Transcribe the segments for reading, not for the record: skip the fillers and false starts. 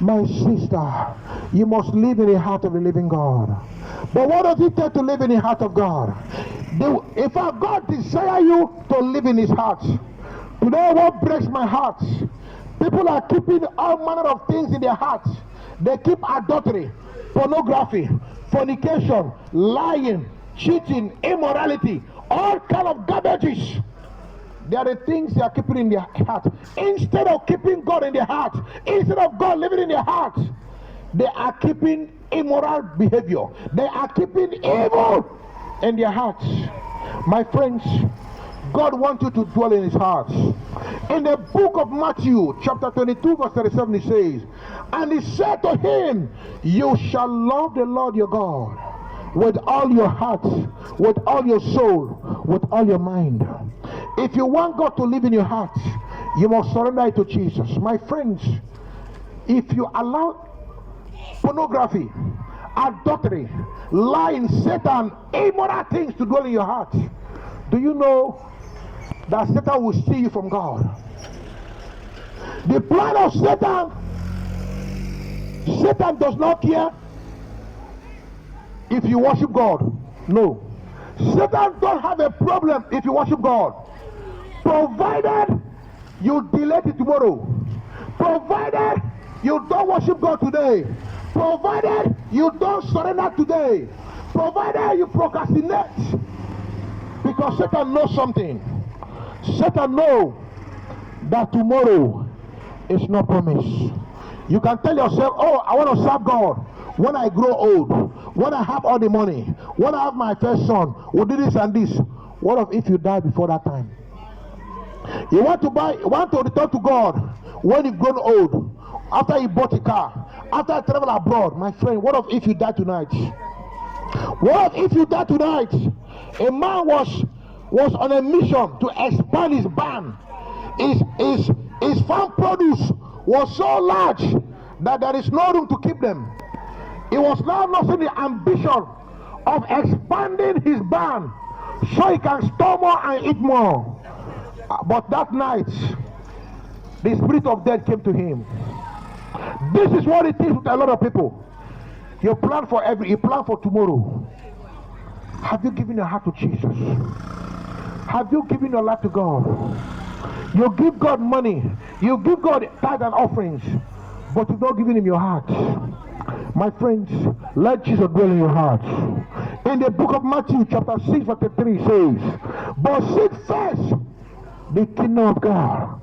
My sister, you must live in the heart of the living God. But what does it take to live in the heart of God? If our God desire you to live in his heart, today what breaks my heart, people are keeping all manner of things in their hearts. They keep adultery, pornography, fornication, lying, cheating, immorality, all kind of garbages. They are the things they are keeping in their heart. Instead of keeping God in their heart, instead of God living in their heart, they are keeping immoral behavior. They are keeping evil in their hearts. My friends, God wants you to dwell in his heart. In the book of Matthew, chapter 22, verse 37, it says, and he said to him, you shall love the Lord your God with all your heart, with all your soul, with all your mind. If you want God to live in your heart, you must surrender it to Jesus. My friends, if you allow pornography, adultery, lying, Satan, immoral things to dwell in your heart, do you know that Satan will steal you from God? The plan of Satan does not care if you worship God. No. Satan don't have a problem if you worship God, provided you delay it tomorrow, provided you don't worship God today, provided you don't surrender today, provided you procrastinate. Because Satan knows something. Satan knows that tomorrow is not promised. You can tell yourself, oh, I want to serve God when I grow old, when I have all the money, when I have my first son, we'll do this and this. What if you die before that time? You want to return to God when you've grown old, after you bought a car, after you travel abroad. My friend, what if you die tonight? What if you die tonight? A man was on a mission to expand his barn. His farm produce was so large that there is no room to keep them. He was now losing the ambition of expanding his barn so he can store more and eat more. But that night, the spirit of death came to him. This is what it is with a lot of people. You plan for tomorrow. Have you given your heart to Jesus? Have you given your life to God? You give God money, you give God tithe and offerings, but you're not giving him your heart. My friends, let Jesus dwell in your heart. In the book of Matthew, chapter 6, verse 3 says, but seek first the kingdom of God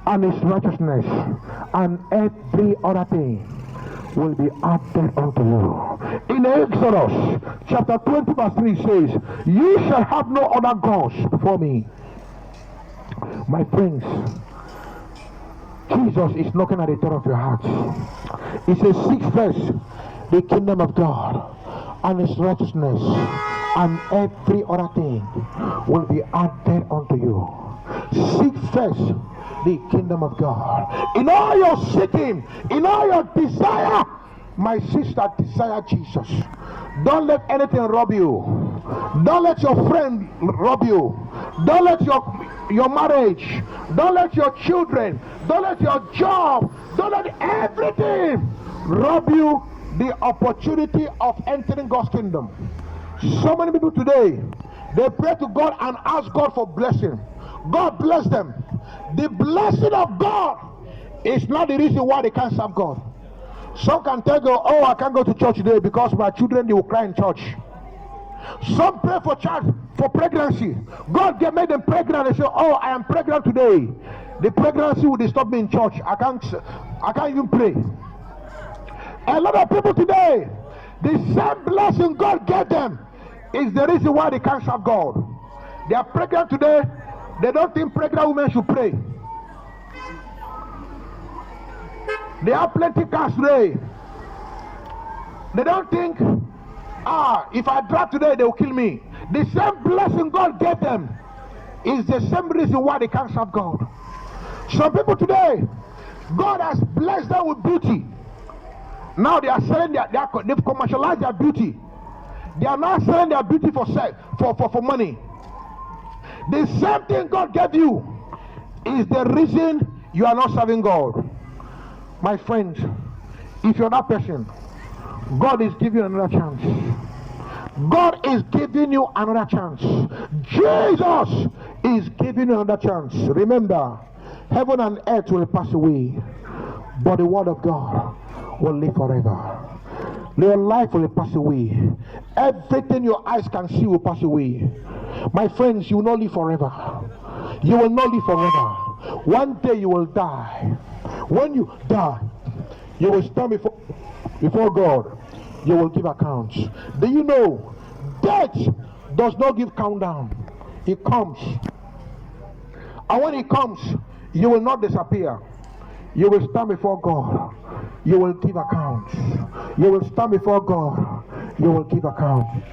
and his righteousness, and every other thing will be added unto you. In Exodus, chapter 20, verse 3 says, you shall have no other gods before me. My friends, Jesus is knocking at the door of your heart. He says, seek first the kingdom of God and his righteousness, and every other thing will be added unto you. Seek first the kingdom of God. In all your seeking, in all your desire, my sister, desire Jesus. Don't let anything rob you. Don't let your friend rob you. Don't let your marriage, don't let your children, don't let your job, don't let everything rob you the opportunity of entering God's kingdom. So many people today, they pray to God and ask God for blessing. God bless them. The blessing of God is not the reason why they can't serve God. Some can tell you, oh, I can't go to church today because my children, they will cry in church. Some pray for child, for pregnancy. God made them pregnant. They say, oh, I am pregnant today. The pregnancy will disturb me in church. I can't even pray. A lot of people today, the same blessing God gave them is the reason why they can't serve God. They are pregnant today. They don't think pregnant women should pray. They have plenty cash today. They don't think, if I drive today, they will kill me. The same blessing God gave them is the same reason why they can't serve God. Some people today, God has blessed them with beauty. Now they are selling they've commercialized their beauty. They are now selling their beauty for money. The same thing God gave you is the reason you are not serving God. My friends, If you're that person, God is giving you another chance. God is giving you another chance. Jesus is giving you another chance. Remember, heaven and earth will pass away, but the word of God will live forever. Your life will pass away. Everything your eyes can see will pass away. My friends, you will not live forever. You will not live forever. One day you will die. When you die, you will stand before God. You will give accounts. Do you know death does not give countdown? It comes, and when it comes, you will not disappear. You will stand before God. You will give accounts. You will stand before God. You will give accounts.